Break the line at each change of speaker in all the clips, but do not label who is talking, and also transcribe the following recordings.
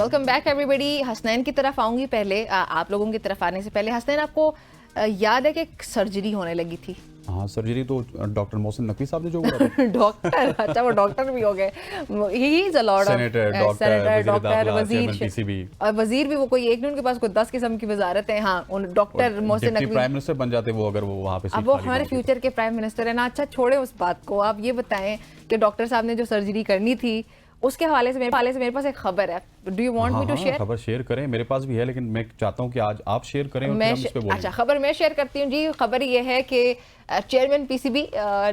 Welcome back everybody. Hasnain की तरफ आऊंगी पहले, आप लोगों की तरफ आने से पहले हसनैन, आपको याद है कि एक सर्जरी होने लगी थी?
हाँ, सर्जरी तो डॉक्टर मोहसिन नकवी साहब ने जो बोला था।
डॉक्टर, अच्छा वो डॉक्टर भी हो गए। He is a lot of
senator,
doctor,
chairman PCB
और वजीर भी, वो कोई एक नहीं, उनके पास कोई 10 किस्म की वजारत है। हाँ, उन doctor Mohsin
deputy
Naqvi
prime minister बन जाते वो, अगर वो वहाँ पे
अब वो हमारे फ्यूचर के प्राइम मिनिस्टर है ना। अच्छा छोड़े उस बात को, आप ये बताएं कि डॉक्टर साहब ने जो सर्जरी करनी थी उसके हवाले से मेरे पास एक खबर है। Do you want me to share?
खबर शेयर करें, मेरे पास भी है, लेकिन मैं चाहता हूँ कि आज आप शेयर करें और फिर हम इस पे बोलेंगे।
अच्छा, खबर मैं शेयर करती हूँ जी। खबर ये है कि चेयरमैन पीसीबी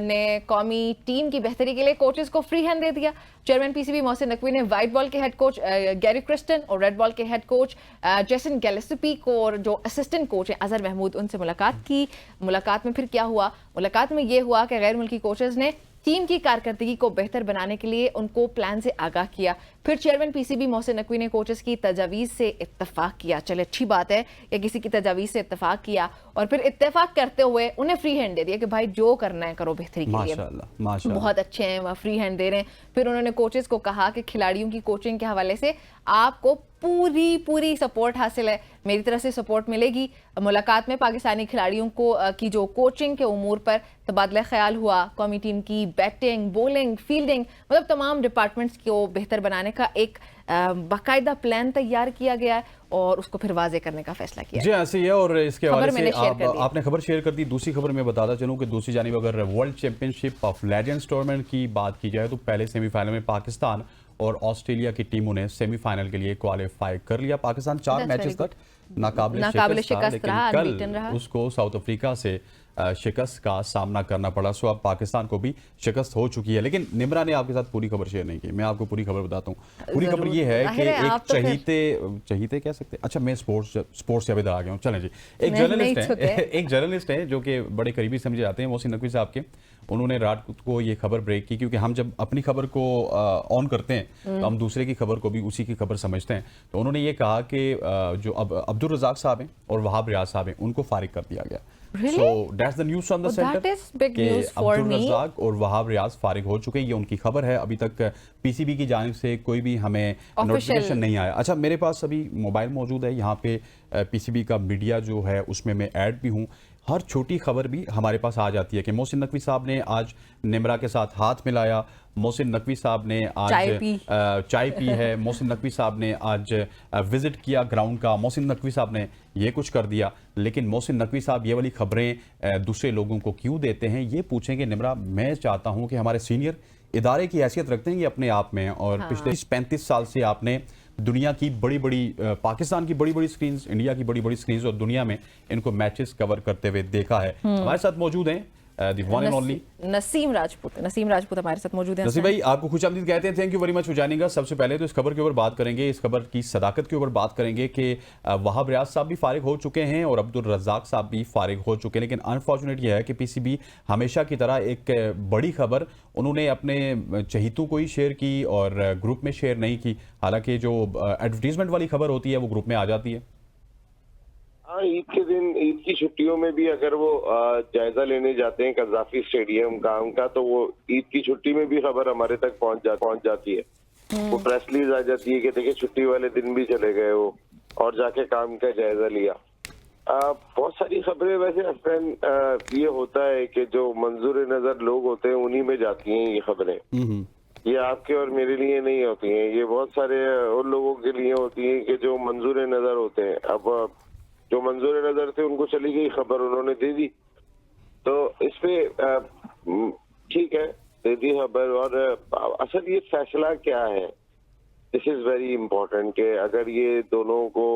ने कौमी टीम की बेहतरी के लिए कोचेस को फ्री हैंड दे दिया। चेयरमैन पीसीबी मोहसिन नकवी ने व्हाइट बॉल के हेड कोच गैरी क्रिस्टन और रेड बॉल के हेड कोच जेसन गैलेस्पी को, और जो असिस्टेंट कोच है अजहर महमूद, उनसे मुलाकात की। मुलाकात में फिर क्या हुआ? मुलाकात में ये हुआ कि गैर मुल्की कोचेस ने टीम की कारकर्दगी को बेहतर बनाने के लिए उनको प्लान से आगाह किया। फिर चेयरमैन पीसीबी मोहसिन नकवी ने कोचेस की तजावीज़ से इत्तफाक किया। चले, अच्छी बात है कि किसी की तजावीज़ से इत्तफाक किया, और फिर इत्तफाक करते हुए उन्हें फ्री हैंड दे दिया कि भाई जो करना है करो बेहतरी के लिए।
माशाल्लाह
बहुत अच्छे हैं, वह फ्री हैंड दे रहे हैं। फिर उन्होंने कोचेस को कहा कि खिलाड़ियों की कोचिंग के हवाले से आपको पूरी सपोर्ट हासिल है, मेरी तरफ से सपोर्ट मिलेगी। मुलाकात में पाकिस्तानी खिलाड़ियों को की जो कोचिंग के उमूर पर तबादला ख्याल हुआ। कौमी टीम की बैटिंग, बॉलिंग, फील्डिंग, मतलब तमाम डिपार्टमेंट्स को बेहतर बनाने का एक बाकायदा प्लान तैयार किया गया है और उसको फिर वाजे करने का फैसला किया।
जी ऐसे ही है। और इसके हवाले से
आपने
खबर शेयर कर दी। दूसरी खबर मैं बताता चलूं कि दूसरी जानिब अगर world championship of legends tournament की बात की जाए तो पहले सेमीफाइनल में पाकिस्तान और ऑस्ट्रेलिया की टीमों ने सेमीफाइनल के लिए क्वालिफाई कर लिया। पाकिस्तान 4 मैचेस तक नाकाबिल शिकस्त रहा, लेकिन कल उसको साउथ अफ्रीका से शिकस्त का सामना करना पड़ा। सो अब पाकिस्तान को भी शिकस्त हो चुकी है। लेकिन निमरा ने आपके साथ पूरी खबर शेयर नहीं की, मैं आपको पूरी खबर बताता हूँ। पूरी खबर ये है कि एक चहीते कह सकते, अच्छा मैं स्पोर्ट्स से अभी आ गया हूँ। चलें जी, एक जर्नलिस्ट है जो कि बड़े करीबी समझे जाते हैं मोहसिन नकवी साहब के। उन्होंने रात को ये खबर ब्रेक की, क्योंकि हम जब अपनी खबर को ऑन करते हैं तो हम दूसरे की खबर को भी उसी की खबर समझते हैं। तो उन्होंने ये कहा कि जो अब अब्दुल रज़ाक साहब हैं और वहाब रियाज साहब हैं, उनको फारिग कर दिया गया। So that's the news on the center कि अब्दुल रज़ाक और वहाब रियाज फारिग हो चुके हैं। ये उनकी खबर है। अभी तक पीसीबी की जानिब से कोई भी हमें नोटिफिकेशन नहीं आया। अच्छा, मेरे पास अभी मोबाइल मौजूद है, यहाँ पे पीसीबी का मीडिया जो है उसमें मैं ऐड भी हूँ। हर छोटी खबर भी हमारे पास आ जाती है कि मोहसिन नकवी साहब ने आज निमरा के साथ हाथ मिलाया, मोहसिन नकवी साहब ने आज चाय पी है, मोहसिन नकवी साहब ने आज विजिट किया ग्राउंड का, मोहसिन नकवी साहब ने ये कुछ कर दिया। लेकिन मोहसिन नकवी साहब ये वाली खबरें दूसरे लोगों को क्यों देते हैं, ये पूछेंगे निमरा। मैं चाहता हूं कि हमारे सीनियर इदारे की हैसियत रखते हैं ये अपने आप में, और पिछले 35 साल से आपने दुनिया की बड़ी पाकिस्तान की बड़ी स्क्रीन्स, इंडिया की बड़ी स्क्रीन्स और दुनिया में इनको मैचेस कवर करते हुए देखा है। हमारे साथ मौजूद हैं the one and only
Naseem Rajput हमारे साथ मौजूद हैं।
नसीम भाई, आपको खुशामदीद कहते हैं। Thank you very much for joining us. सबसे पहले तो इस खबर के ऊपर बात करेंगे, इस खबर की सदाकत के ऊपर बात करेंगे कि वहाब रियाज साहब भी फारिग हो चुके हैं और अब्दुल रज़ाक साहब भी फारिग हो चुके हैं। लेकिन अनफॉर्चुनेट यह है कि पीसीबी हमेशा की तरह एक बड़ी खबर उन्होंने अपने चहीतों को ही शेयर की और ग्रुप में शेयर नहीं की। हालांकि जो एडवर्टीजमेंट वाली खबर होती है वो ग्रुप में आ जाती है।
हाँ, ईद के दिन, ईद की छुट्टियों में भी अगर वो जायजा लेने जाते हैं कज़ाफी स्टेडियम काम का, तो वो ईद की छुट्टी में भी खबर हमारे तक पहुंच जाती है। वो प्रेस रिलीज आ जाती है कि देखिए छुट्टी वाले दिन भी चले गए वो और जाके काम का जायजा लिया। बहुत सारी खबरें वैसे अफसर ये होता है कि जो मंजूर नजर लोग होते हैं उन्हीं में जाती हैं ये खबरें। ये आपके और मेरे लिए नहीं होती हैं, ये बहुत सारे उन लोगों के लिए होती हैं कि जो मंजूर नजर होते हैं। अब जो मंजूर नजर थे उनको चली गई खबर, उन्होंने दे दी, तो इस पे ठीक है, दे दी खबर। और असल ये फैसला क्या है, दिस इज वेरी इंपॉर्टेंट कि अगर ये दोनों को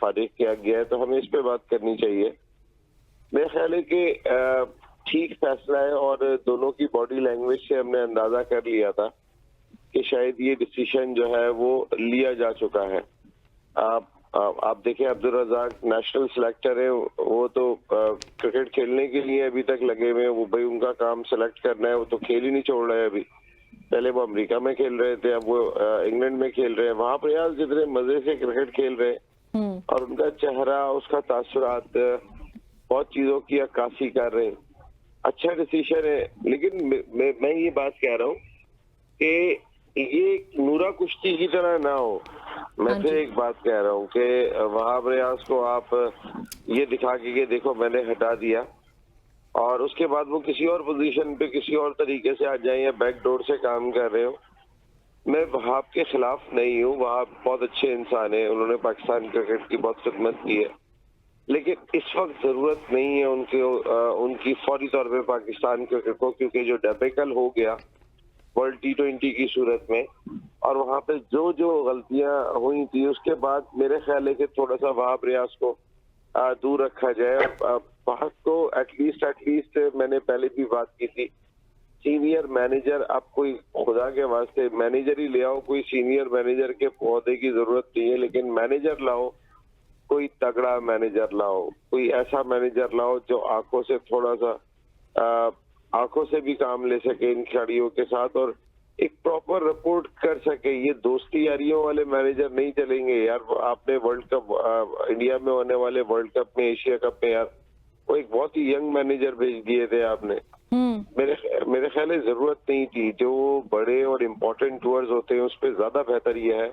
फारिग किया गया है तो हमें इस पे बात करनी चाहिए। मेरा ख्याल है कि ठीक फैसला है और दोनों की बॉडी लैंग्वेज से हमने अंदाजा कर लिया था कि शायद ये डिसीजन जो है वो लिया जा चुका है। आप देखें, अब्दुल रज़ाक नेशनल सिलेक्टर है, वो तो क्रिकेट खेलने के लिए अभी तक लगे हुए हैं। वो भाई उनका काम सेलेक्ट करना है, वो तो खेल ही नहीं छोड़ रहे हैं अभी। पहले वो अमेरिका में खेल रहे थे, अब वो इंग्लैंड में खेल रहे हैं। वहां पर यार जितने मजे से क्रिकेट खेल रहे हैं और उनका चेहरा, उसका तासुरात, बहुत चीजों की अक्कासी कर रहे हैं। अच्छा डिसीजन है, लेकिन मैं ये बात कह रहा हूँ कि ये नूरा कुश्ती की तरह ना हो मैं
हाँ
फिर
जी।
एक बात कह रहा हूँ कि वहाब रियाज को आप ये दिखा के देखो मैंने हटा दिया और उसके बाद वो किसी और पोजीशन पे किसी और तरीके से आ जाए या बैकडोर से काम कर रहे हो। मैं वहाब के खिलाफ नहीं हूँ, वहाब बहुत अच्छे इंसान है, उन्होंने पाकिस्तान क्रिकेट की बहुत खिदमत की है, लेकिन इस वक्त जरूरत नहीं है उनकी फौरी तौर पे पाकिस्तान क्रिकेट को, क्योंकि जो डेबेकल हो गया वर्ल्ड T20 की सूरत में और वहां पे जो जो गलतियां हुई थी उसके बाद मेरे ख्याल है कि थोड़ा सा वहाब रियाज को दूर रखा जाए। वहाब को एटलीस्ट मैंने पहले भी बात की थी, सीनियर मैनेजर, आप कोई खुदा के वास्ते मैनेजर ही ले आओ, कोई सीनियर मैनेजर के पौधे की जरूरत नहीं है, लेकिन मैनेजर लाओ, कोई तगड़ा मैनेजर लाओ, कोई ऐसा मैनेजर लाओ जो आंखों से थोड़ा सा आंखों से भी काम ले सके इन खिलाड़ियों के साथ और एक प्रॉपर रिपोर्ट कर सके। ये दोस्ती यारियों वाले मैनेजर नहीं चलेंगे यार। आपने वर्ल्ड कप इंडिया में होने वाले वर्ल्ड कप में, एशिया कप में यार वो एक बहुत ही यंग मैनेजर भेज दिए थे आपने। मेरे ख्याल है जरूरत नहीं थी। जो बड़े और इम्पोर्टेंट टूर्स होते हैं उस पर ज्यादा बेहतर ये है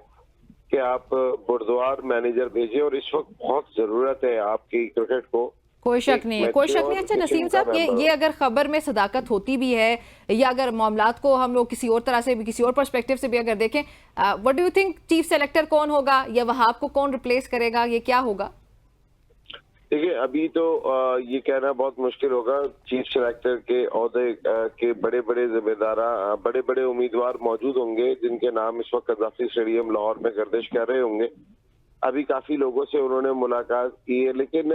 कि आप बुर्दवार मैनेजर भेजें और इस वक्त बहुत जरूरत है आपकी क्रिकेट को।
कोई शक नहीं है, कोई शक नहीं। अच्छा नसीम साहब, ये अगर खबर में सदाकत होती भी है या अगर मामलात को हम लोग किसी और तरह से भी, किसी और पर्सपेक्टिव से भी अगर देखें, what do you think, chief selector कौन होगा या वहाब को कौन रिप्लेस करेगा, ये क्या होगा?
देखिए अभी तो ये कहना बहुत मुश्किल होगा। चीफ सेलेक्टर के ओहदे के बड़े बड़े जिम्मेदार, बड़े बड़े उम्मीदवार मौजूद होंगे जिनके नाम इस वक्त कज़ाफ़ी स्टेडियम लाहौर में गर्दिश कर रहे होंगे। अभी काफी लोगों से उन्होंने मुलाकात की है, लेकिन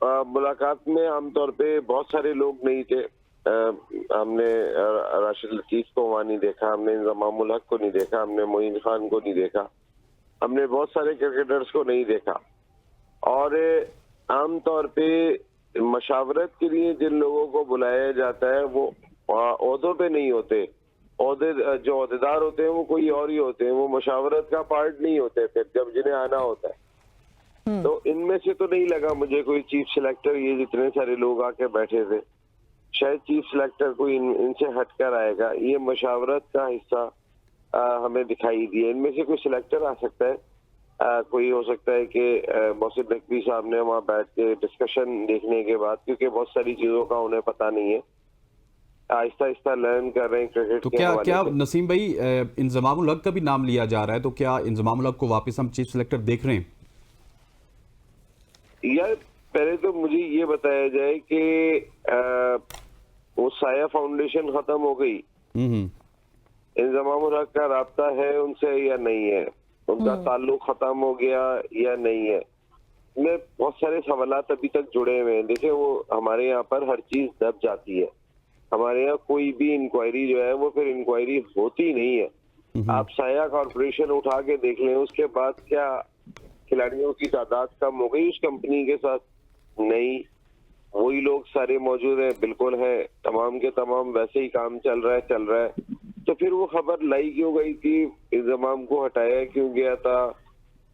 मुलाकात में आमतौर पे बहुत सारे लोग नहीं थे। हमने राशिद लतीफ को वहाँ नहीं देखा, हमने इंजमाम उल हक को नहीं देखा, हमने मोइन खान को नहीं देखा, हमने बहुत सारे क्रिकेटर्स को नहीं देखा। और आमतौर पे मशावरत के लिए जिन लोगों को बुलाया जाता है वो ओहदों पे नहीं होते। जो ओहदेदार होते हैं वो कोई और ही होते हैं, वो मशावरत का पार्ट नहीं होते फिर जब जिन्हें आना होता है। तो इनमें से तो नहीं लगा मुझे कोई चीफ सिलेक्टर, ये जितने सारे लोग आके बैठे थे शायद चीफ सिलेक्टर कोई इनसे हटकर आएगा। ये मशावरत का हिस्सा हमें दिखाई दिया। इनमें से कोई सिलेक्टर आ सकता है, कोई हो सकता है कि मोहसिन नकवी साहब ने वहाँ बैठ के डिस्कशन देखने के बाद, क्योंकि बहुत सारी चीजों का उन्हें पता नहीं है, आहिस्ता आहिस्ता लर्न कर रहे हैं क्रिकेट
तो
के
क्या
हवाले
क्या
से।
नसीम भाई, इंजमाम उल हक का भी नाम लिया जा रहा है, तो क्या इंजमाम उल हक को वापस हम चीफ सेलेक्टर देख रहे हैं?
यार पहले तो मुझे ये बताया जाए कि वो साया फाउंडेशन खत्म हो गई, इंजमाम उल हक का राब्ता है उनसे या नहीं है, उनका ताल्लुक खत्म हो गया या नहीं है, में बहुत सारे सवालात अभी तक जुड़े हुए हैं। देखिए वो हमारे यहाँ पर हर चीज दब जाती है, हमारे यहाँ कोई भी इंक्वायरी जो है वो फिर इंक्वायरी होती नहीं है। आप साया कॉर्पोरेशन उठा के देख लें, उसके बाद क्या खिलाड़ियों की तादाद कम हो गई उस कंपनी के साथ? नहीं, वही लोग सारे मौजूद हैं, बिल्कुल है, तमाम के तमाम वैसे ही काम चल रहा है। तो फिर वो खबर लाई क्यों गई थी, इंजमाम को हटाया क्यों गया था?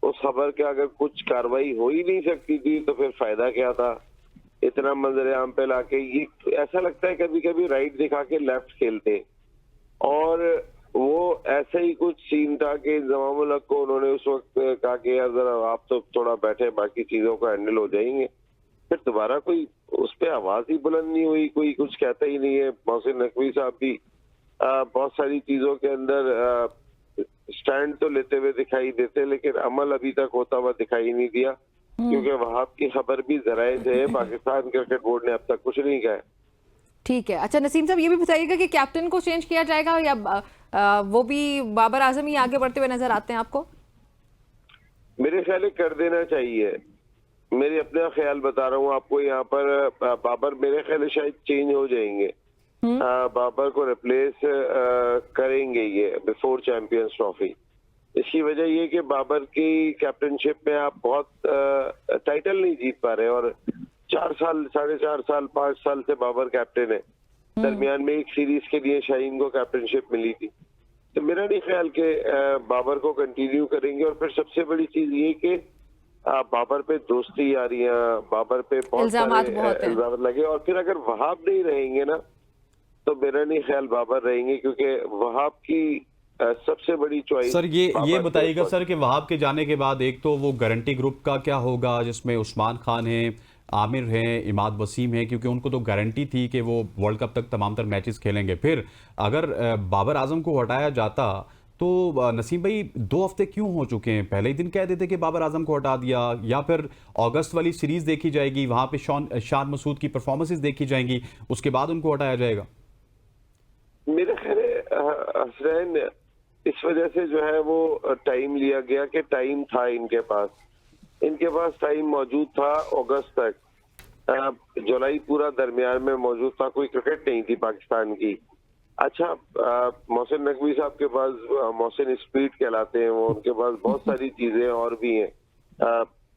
उस खबर के अगर कुछ कार्रवाई हो ही नहीं सकती थी तो फिर फायदा क्या था इतना मंजर आम पे लाके? ये ऐसा लगता है कभी कभी राइट दिखा के लेफ्ट खेलते, और वो ऐसा ही कुछ सीन था कि इंजमाम उल हक को उन्होंने उस वक्त कहा कि यार जरा आप तो थोड़ा बैठे, बाकी चीजों का हैंडल हो जाएंगे। फिर दोबारा कोई उस पर आवाज ही बुलंद नहीं हुई, कोई कुछ कहता ही नहीं है। मोहसिन नकवी साहब भी बहुत सारी चीजों के अंदर स्टैंड तो लेते हुए दिखाई देते, लेकिन अमल अभी तक होता हुआ दिखाई नहीं दिया, क्योंकि वहाब की खबर भी जराए से पाकिस्तान क्रिकेट बोर्ड ने अब तक कुछ नहीं कहा।
ठीक है। अच्छा नसीम साहब, ये भी बताइएगा कि कैप्टन को चेंज किया जाएगा या वो भी बाबर आजम ही आगे बढ़ते हुए नजर आते हैं आपको?
मेरे ख्याल है कर देना चाहिए। मेरे अपना ख्याल बता रहा हूँ आपको। यहाँ पर बाबर मेरे ख्याल है शायद चेंज हो जाएंगे, बाबर को रिप्लेस करेंगे ये बिफोर चैंपियंस ट्रॉफी। इसकी वजह ये कि बाबर की कैप्टनशिप में आप बहुत टाइटल नहीं जीत पा रहे, और 4 साल, 4.5 साल, 5 साल से बाबर कैप्टन है। दरमियान में एक सीरीज के लिए शाहीन को कैप्टनशिप मिली थी। तो मेरा नहीं ख्याल कि बाबर को कंटिन्यू करेंगे। और फिर सबसे बड़ी चीज ये कि बाबर पे दोस्ती यारियां, बाबर पे बहुत सारे इल्जाम लगे, और फिर अगर वहाब नहीं रहेंगे ना तो मेरा नहीं ख्याल बाबर रहेंगे, क्योंकि वहाब की सबसे बड़ी चॉइस।
सर ये बताइएगा सर कि वहाब के जाने के बाद एक तो वो गारंटी ग्रुप का क्या होगा, जिसमें उस्मान खान है, आमिर हैं, इमाद वसीम है, क्योंकि उनको तो गारंटी थी कि वो वर्ल्ड कप तक तमाम तर मैचेस खेलेंगे। फिर अगर बाबर आजम को हटाया जाता तो नसीम भाई 2 हफ्ते क्यों हो चुके हैं? पहले ही दिन कह देते कि बाबर आजम को हटा दिया, या फिर अगस्त वाली सीरीज देखी जाएगी, वहां पे शान मसूद की परफॉर्मेंसेस देखी जाएंगी, उसके बाद उनको हटाया जाएगा।
मेरा ख्याल है हसनैन, इस वजह से जो है वो टाइम लिया गया कि टाइम था इनके पास टाइम मौजूद था अगस्त तक। जुलाई पूरा दरमियान में मौजूद था, कोई क्रिकेट नहीं थी पाकिस्तान की। अच्छा, मोहसिन नकवी साहब के पास मोहसिन स्पीड कहलाते हैं वो, उनके पास बहुत सारी चीजें और भी हैं,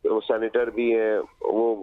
वो सेनेटर भी हैं, वो